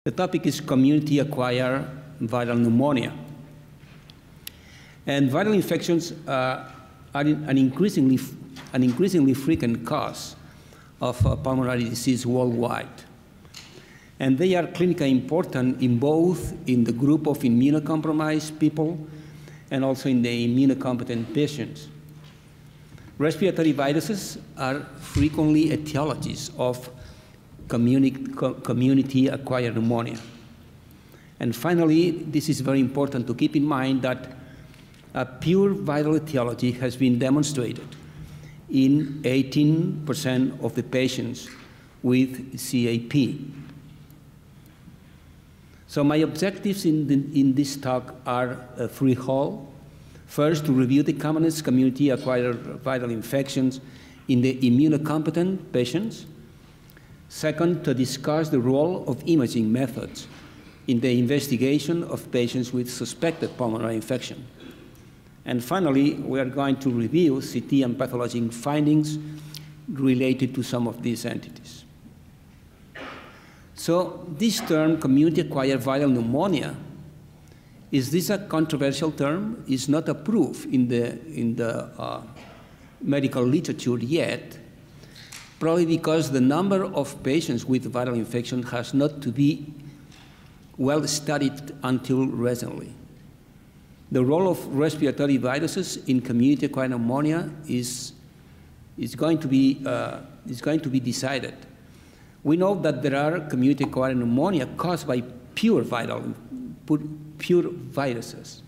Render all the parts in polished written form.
The topic is community-acquired viral pneumonia. And viral infections are an increasingly frequent cause of pulmonary disease worldwide. And they are clinically important in both in the group of immunocompromised people and also in the immunocompetent patients. Respiratory viruses are frequently etiologies of community-acquired pneumonia. And finally, this is very important to keep in mind that a pure viral etiology has been demonstrated in 18% of the patients with CAP. So my objectives in this talk are threefold. First, to review the commonest community-acquired viral infections in the immunocompetent patients. Second, to discuss the role of imaging methods in the investigation of patients with suspected pulmonary infection. And finally, we are going to review CT and pathologic findings related to some of these entities. So this term, community-acquired viral pneumonia, is this a controversial term? It's not approved in the medical literature yet, probably because the number of patients with viral infection has not to be well studied until recently. The role of respiratory viruses in community-acquired pneumonia is going to be decided. We know that there are community-acquired pneumonia caused by pure viruses.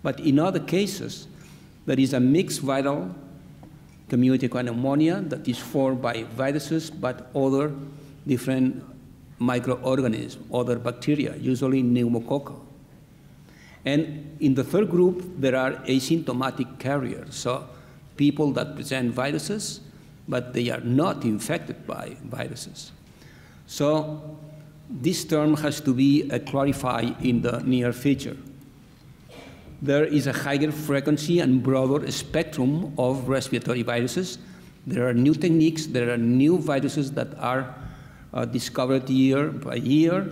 But in other cases, there is a mixed viral community-acquired pneumonia that is formed by viruses, but other different microorganisms, other bacteria, usually pneumococcal. And in the third group, there are asymptomatic carriers, so people that present viruses, but they are not infected by viruses. So this term has to be clarified in the near future. There is a higher frequency and broader spectrum of respiratory viruses. There are new techniques, there are new viruses that are discovered year by year,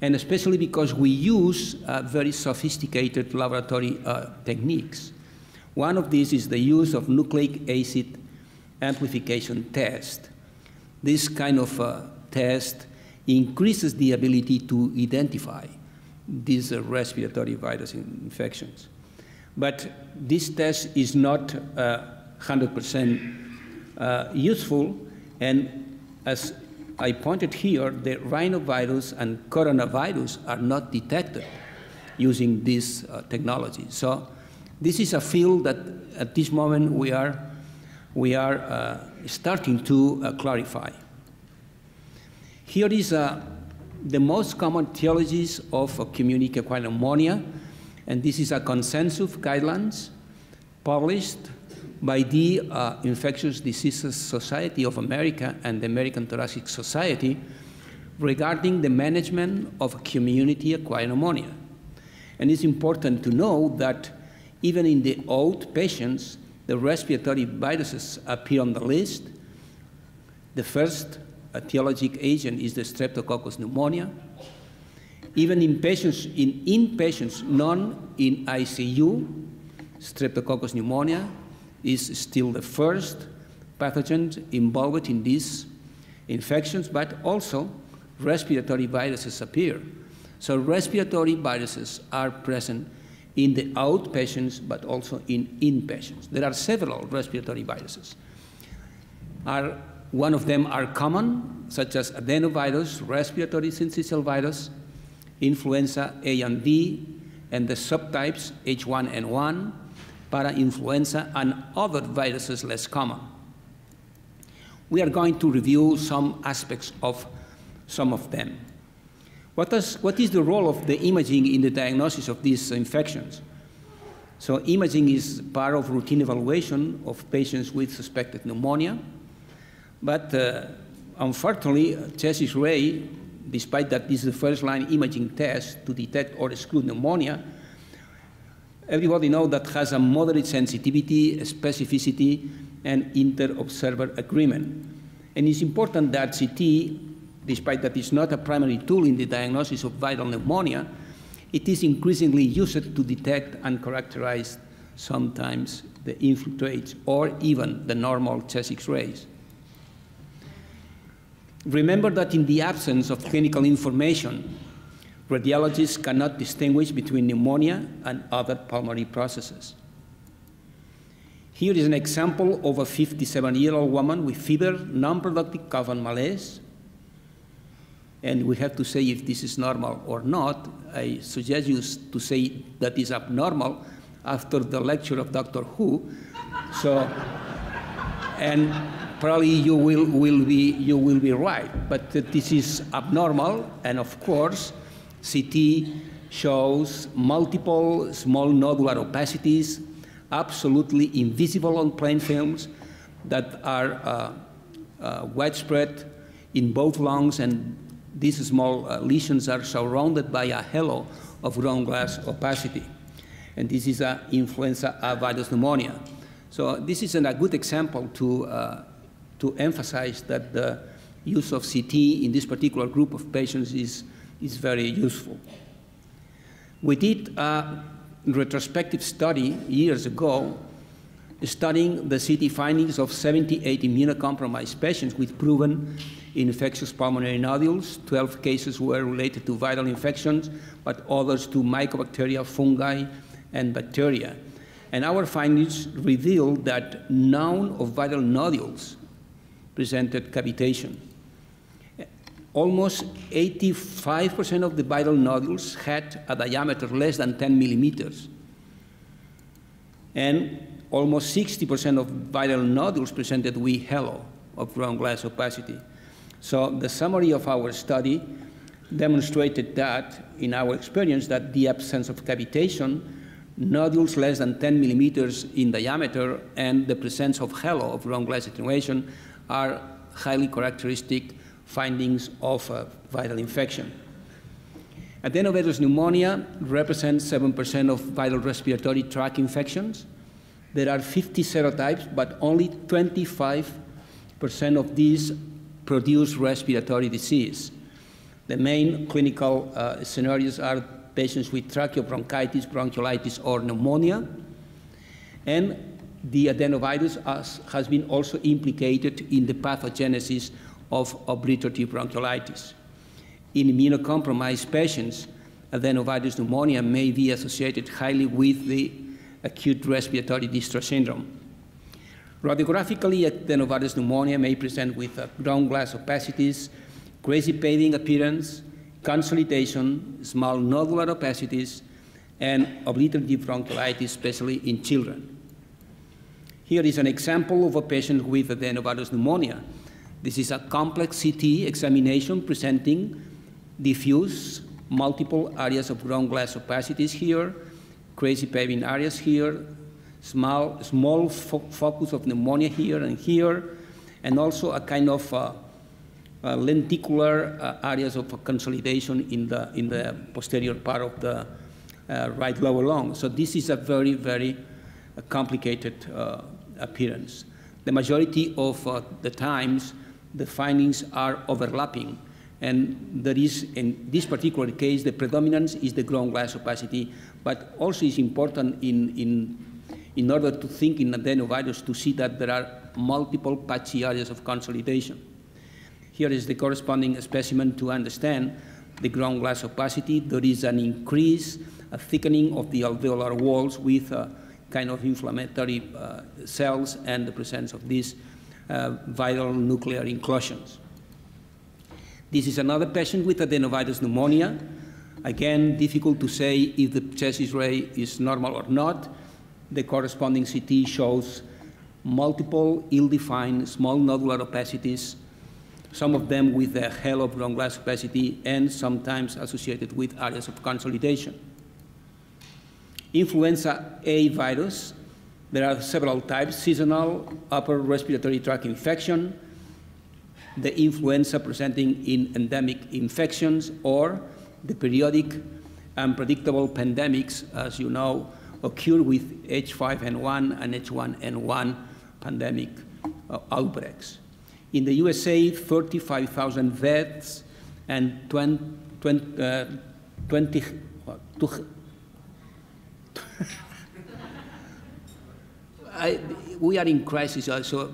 and especially because we use very sophisticated laboratory techniques. One of these is the use of nucleic acid amplification test. This kind of test increases the ability to identify these respiratory virus infections. But this test is not 100% useful, and as I pointed here, the rhinovirus and coronavirus are not detected using this technology. So this is a field that at this moment we are starting to clarify. Here is the most common etiologies of community-acquired pneumonia, and this is a consensus guidelines published by the Infectious Diseases Society of America and the American Thoracic Society regarding the management of community-acquired pneumonia. And it's important to know that even in the old patients, the respiratory viruses appear on the list. The first etiologic agent is the Streptococcus pneumonia. Even in patients, in inpatients, in ICU, Streptococcus pneumonia is still the first pathogen involved in these infections, but also respiratory viruses appear. So respiratory viruses are present in the outpatients, but also in inpatients. There are several respiratory viruses. One of them are common, such as adenovirus, respiratory syncytial virus, influenza A and B, and the subtypes H1N1, parainfluenza, and other viruses less common. We are going to review some aspects of some of them. What is the role of the imaging in the diagnosis of these infections? So imaging is part of routine evaluation of patients with suspected pneumonia. But unfortunately, chest X-ray, despite that this is the first-line imaging test to detect or exclude pneumonia, everybody knows that has a moderate sensitivity, specificity, and inter-observer agreement. And it's important that CT despite that it's not a primary tool in the diagnosis of viral pneumonia, it is increasingly used to detect and characterize sometimes the infiltrates or even the normal chest X-rays. Remember that in the absence of clinical information, radiologists cannot distinguish between pneumonia and other pulmonary processes. Here is an example of a 57-year-old woman with fever, non-productive cough and malaise. And we have to say if this is normal or not. I suggest you to say that is abnormal after the lecture of Dr. Who. So, and probably you will be right. But this is abnormal, and of course, CT shows multiple small nodular opacities, absolutely invisible on plain films, that are widespread in both lungs, and these small lesions are surrounded by a halo of ground glass opacity. And this is an influenza A virus pneumonia. So this is a good example to emphasize that the use of CT in this particular group of patients is very useful. We did a retrospective study years ago studying the CT findings of 78 immunocompromised patients with proven infectious pulmonary nodules. 12 cases were related to viral infections, but others to mycobacteria, fungi, and bacteria. And our findings revealed that none of viral nodules presented cavitation. Almost 85% of the viral nodules had a diameter less than 10 millimeters. And almost 60% of viral nodules presented with halo of ground glass opacity. So the summary of our study demonstrated that, in our experience, that the absence of cavitation, nodules less than 10 millimeters in diameter, and the presence of halo of ground glass attenuation are highly characteristic findings of viral infection. Adenovirus pneumonia represents 7% of viral respiratory tract infections. There are 50 serotypes, but only 25% of these produce respiratory disease. The main clinical scenarios are patients with tracheobronchitis, bronchiolitis, or pneumonia. And the adenovirus has been also implicated in the pathogenesis of obliterative bronchiolitis. In immunocompromised patients, adenovirus pneumonia may be associated highly with the acute respiratory distress syndrome. Radiographically, adenovirus pneumonia may present with ground glass opacities, crazy paving appearance, consolidation, small nodular opacities, and obliterative bronchiolitis, especially in children. Here is an example of a patient with adenovirus pneumonia. This is a complex CT examination presenting diffuse multiple areas of ground glass opacities here, crazy paving areas here, small focus of pneumonia here, and also a kind of lenticular areas of consolidation in the posterior part of the right lower lung. So this is a very, very complicated appearance. The majority of the times, the findings are overlapping. And there is, in this particular case, the predominance is the ground glass opacity, but also is important in order to think in adenovirus to see that there are multiple patchy areas of consolidation. Here is the corresponding specimen to understand the ground glass opacity. There is an increase, a thickening of the alveolar walls with kind of inflammatory cells and the presence of these viral nuclear inclusions. This is another patient with adenovirus pneumonia. Again, difficult to say if the chest X-ray is normal or not. The corresponding CT shows multiple ill-defined small nodular opacities, some of them with a halo of ground glass opacity and sometimes associated with areas of consolidation. Influenza A virus, there are several types: seasonal, upper respiratory tract infection, the influenza presenting in endemic infections, or the periodic unpredictable pandemics, as you know, occur with H5N1 and H1N1 pandemic outbreaks. In the USA, 35,000 deaths and 20 we are in crisis also.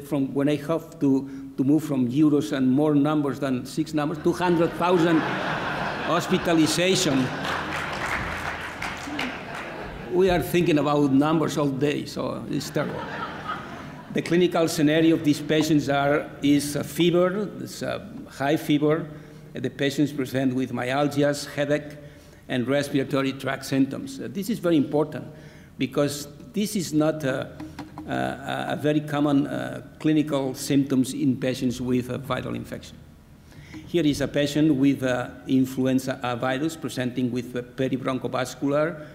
From when I have to move from euros and more numbers than 6 numbers, 200,000 hospitalization. We are thinking about numbers all day, so it's terrible. The clinical scenario of these patients is a fever, it's a high fever. The patients present with myalgias, headache, and respiratory tract symptoms. This is very important because this is not a very common clinical symptoms in patients with a viral infection. Here is a patient with influenza A virus presenting with peribronchovascular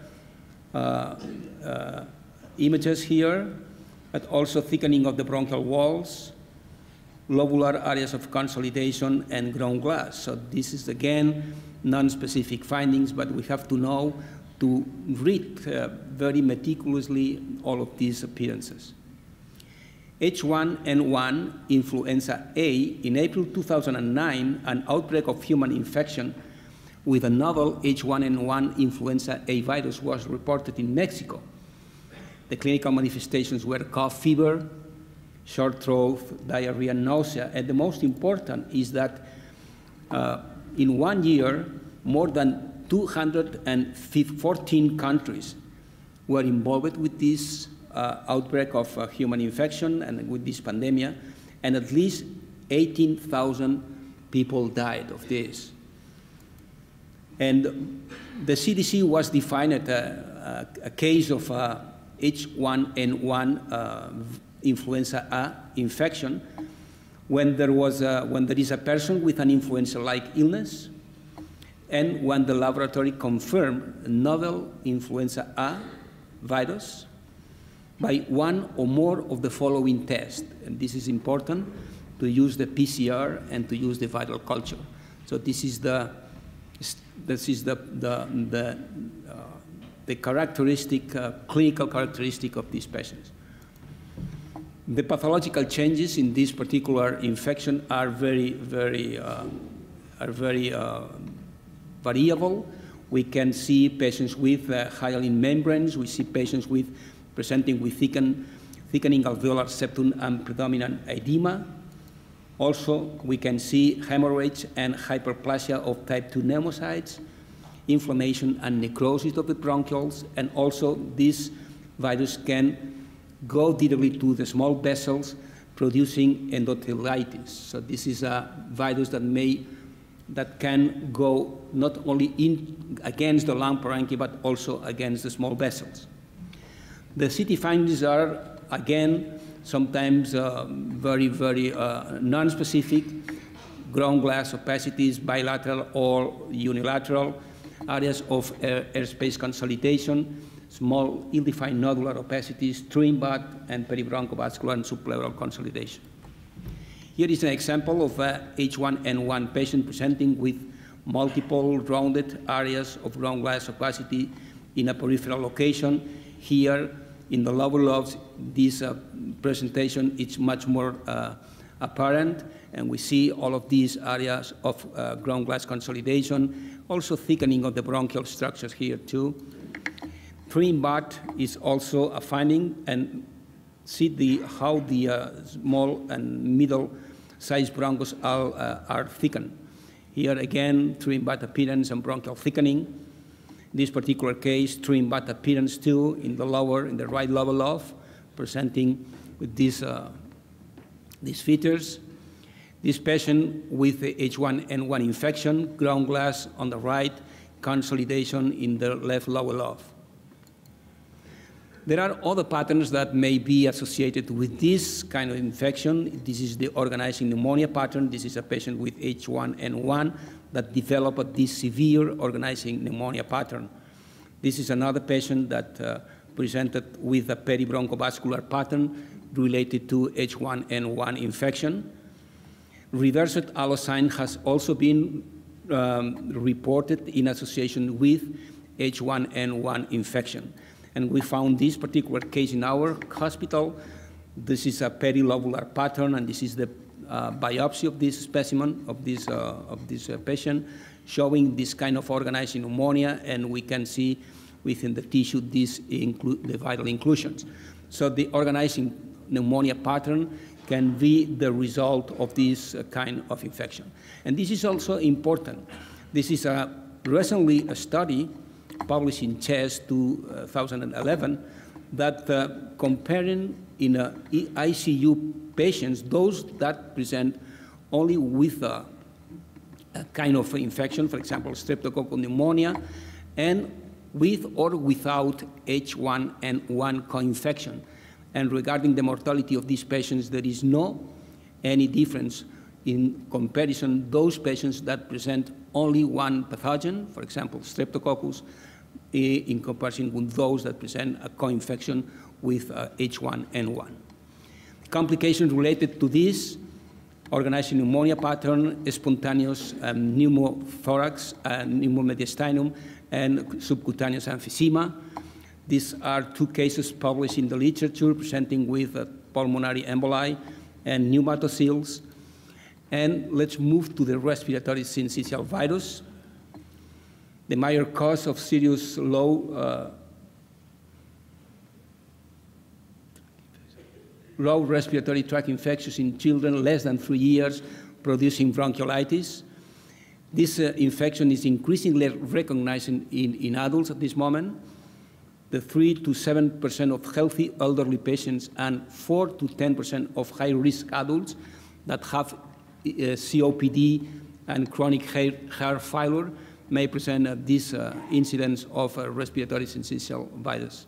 images here, but also thickening of the bronchial walls, lobular areas of consolidation, and ground glass. So this is, again, non-specific findings, but we have to know to read very meticulously all of these appearances. H1N1 influenza A, in April 2009, an outbreak of human infection with a novel H1N1 influenza A virus was reported in Mexico. The clinical manifestations were cough, fever, short throat, diarrhea, nausea, and the most important is that in 1 year, more than 214 countries were involved with this outbreak of human infection and with this pandemic, and at least 18,000 people died of this. And the CDC was defined a case of H1N1 influenza A infection when there is a person with an influenza-like illness, and when the laboratory confirmed novel influenza A virus by one or more of the following tests. And this is important, to use the PCR and to use the viral culture. So this is the characteristic, clinical characteristic of these patients. The pathological changes in this particular infection are very variable. We can see patients with hyaline membranes. We see patients presenting with thickening alveolar septum and predominant edema. Also, we can see hemorrhage and hyperplasia of type 2 pneumocytes, inflammation and necrosis of the bronchioles, and also this virus can go directly to the small vessels, producing endothelitis. So this is a virus that can go not only against the lung parenchyma, but also against the small vessels. The CT findings are, again, sometimes very non-specific, ground glass opacities, bilateral or unilateral, areas of airspace consolidation, small ill-defined nodular opacities, true bud, and peribronchovascular and subpleural consolidation. Here is an example of a H1N1 patient presenting with multiple rounded areas of ground glass opacity in a peripheral location. Here, in the lower lobes, this presentation is much more apparent, and we see all of these areas of ground glass consolidation, also thickening of the bronchial structures here too. Trim bud is also a finding, and see how the small and middle-sized bronchos are thickened. Here again, trim bud appearance and bronchial thickening. This particular case, trim bud appearance too in the right lower lobe, presenting with these features. This patient with the H1N1 infection, ground glass on the right, consolidation in the left lower lobe. There are other patterns that may be associated with this kind of infection. This is the organizing pneumonia pattern. This is a patient with H1N1 that developed this severe organizing pneumonia pattern. This is another patient that presented with a peribronchovascular pattern related to H1N1 infection. Reversed allosine has also been reported in association with H1N1 infection. And we found this particular case in our hospital. This is a perilobular pattern, and this is the biopsy of this specimen, of this patient, showing this kind of organizing pneumonia, and we can see within the tissue the vital inclusions. So the organizing pneumonia pattern can be the result of this kind of infection. And this is also important. This is recently a study published in CHEST 2011 that comparing in ICU patients, those that present only with a kind of infection, for example, streptococcal pneumonia, and with or without H1N1 co-infection. And regarding the mortality of these patients, there is no any difference in comparison those patients that present only one pathogen, for example, streptococcus, in comparison with those that present a co-infection with H1N1. Complications related to this: organizing pneumonia pattern, spontaneous pneumothorax, pneumomediastinum, and subcutaneous emphysema. These are two cases published in the literature presenting with pulmonary emboli and pneumatoceles. And let's move to the respiratory syncytial virus. The major cause of serious low respiratory tract infections in children less than 3 years, producing bronchiolitis. This infection is increasingly recognized in adults at this moment. The 3 to 7% of healthy elderly patients and 4 to 10% of high-risk adults that have COPD and chronic heart failure may present this incidence of respiratory syncytial virus.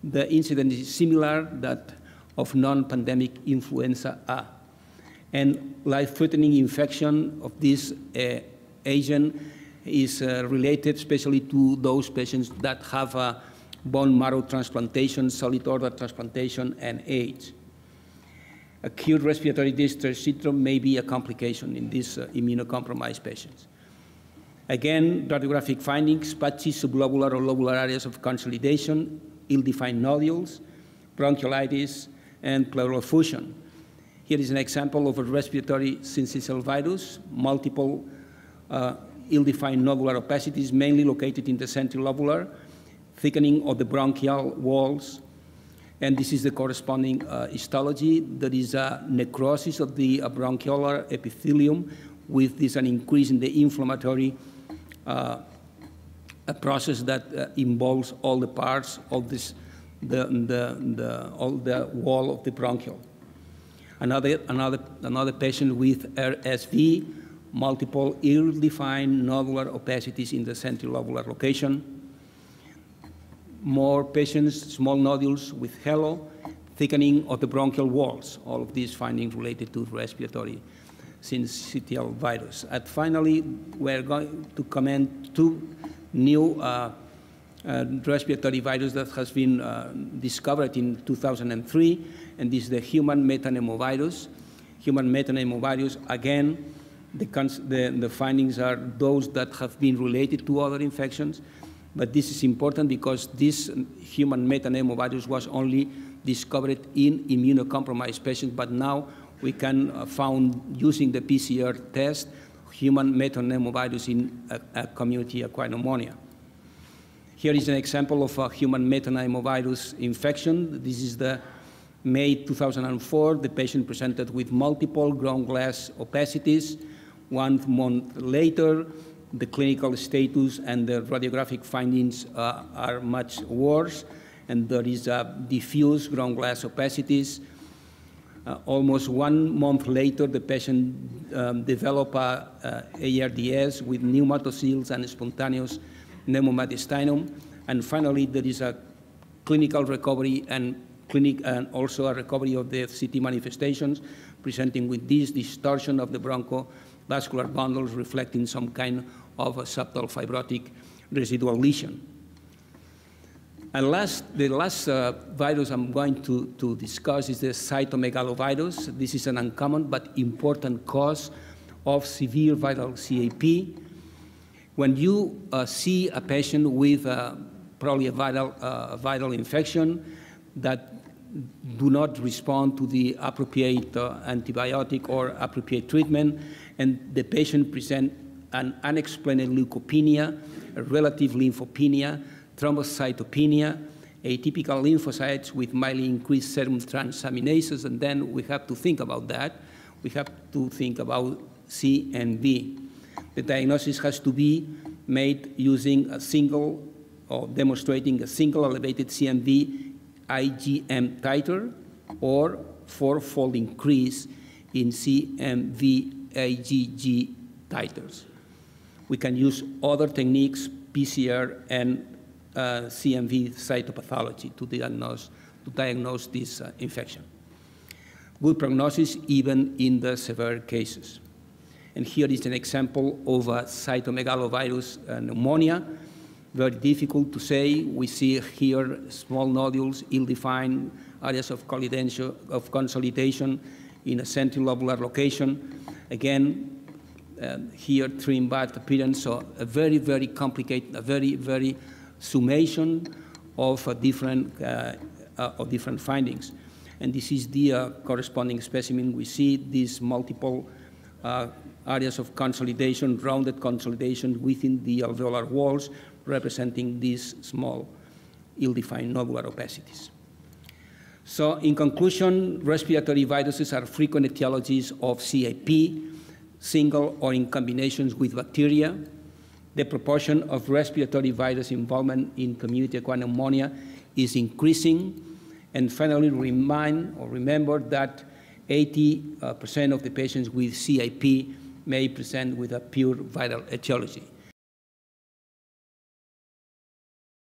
The incidence is similar to that of non-pandemic influenza A. And life-threatening infection of this agent is related especially to those patients that have bone marrow transplantation, solid organ transplantation, and AIDS. Acute respiratory distress syndrome may be a complication in these immunocompromised patients. Again, radiographic findings: patchy sublobular or lobular areas of consolidation, ill-defined nodules, bronchiolitis, and pleural effusion. Here is an example of a respiratory syncytial virus, multiple ill-defined nodular opacities, mainly located in the centrilobular, thickening of the bronchial walls. And this is the corresponding histology. There is a necrosis of the bronchiolar epithelium with this an increase in the inflammatory process that involves all the parts of this, all the wall of the bronchial. Another patient with RSV, multiple ill-defined nodular opacities in the centrilobular location. More patients, small nodules with halo, thickening of the bronchial walls, all of these findings related to respiratory syncytial virus. And finally, we're going to comment two new respiratory virus that has been discovered in 2003, and this is the human metapneumovirus. Human metapneumovirus, again, the findings are those that have been related to other infections. But this is important because this human metapneumovirus was only discovered in immunocompromised patients, but now we can found using the PCR test human metapneumovirus in a community-acquired pneumonia. Here is an example of a human metapneumovirus infection. This is the May 2004. The patient presented with multiple ground glass opacities. 1 month later, the clinical status and the radiographic findings are much worse, and there is diffuse ground glass opacities. Almost 1 month later, the patient developed ARDS with pneumatoceles and spontaneous pneumomediastinum. And finally, there is a clinical recovery and also a recovery of the CT manifestations, presenting with this distortion of the bronchodavascular bundles, reflecting some kind of a subtle fibrotic residual lesion. And the last virus I'm going to discuss is the cytomegalovirus. This is an uncommon but important cause of severe viral CAP. When you see a patient with probably a viral infection that do not respond to the appropriate antibiotic or appropriate treatment, and the patient present an unexplained leukopenia, a relative lymphopenia, thrombocytopenia, atypical lymphocytes with mildly increased serum transaminases, and then we have to think about that. We have to think about CMV. The diagnosis has to be made using a single or demonstrating a single elevated CMV IgM titer or four-fold increase in CMV IgG titers. We can use other techniques, PCR and CMV cytopathology to diagnose this infection. Good prognosis even in the severe cases. And here is an example of a cytomegalovirus pneumonia. Very difficult to say. We see here small nodules, ill-defined areas of consolidation in a central lobular location. Again, here trim bud appearance, so a very, very complicated, a very, very summation of different findings. And this is the corresponding specimen. We see these multiple areas of consolidation, rounded consolidation within the alveolar walls, representing these small, ill-defined nodular opacities. So in conclusion, respiratory viruses are frequent etiologies of CAP, single or in combinations with bacteria. The proportion of respiratory virus involvement in community-acquired pneumonia is increasing. And finally, remember that 80% of the patients with CAP may present with a pure viral etiology.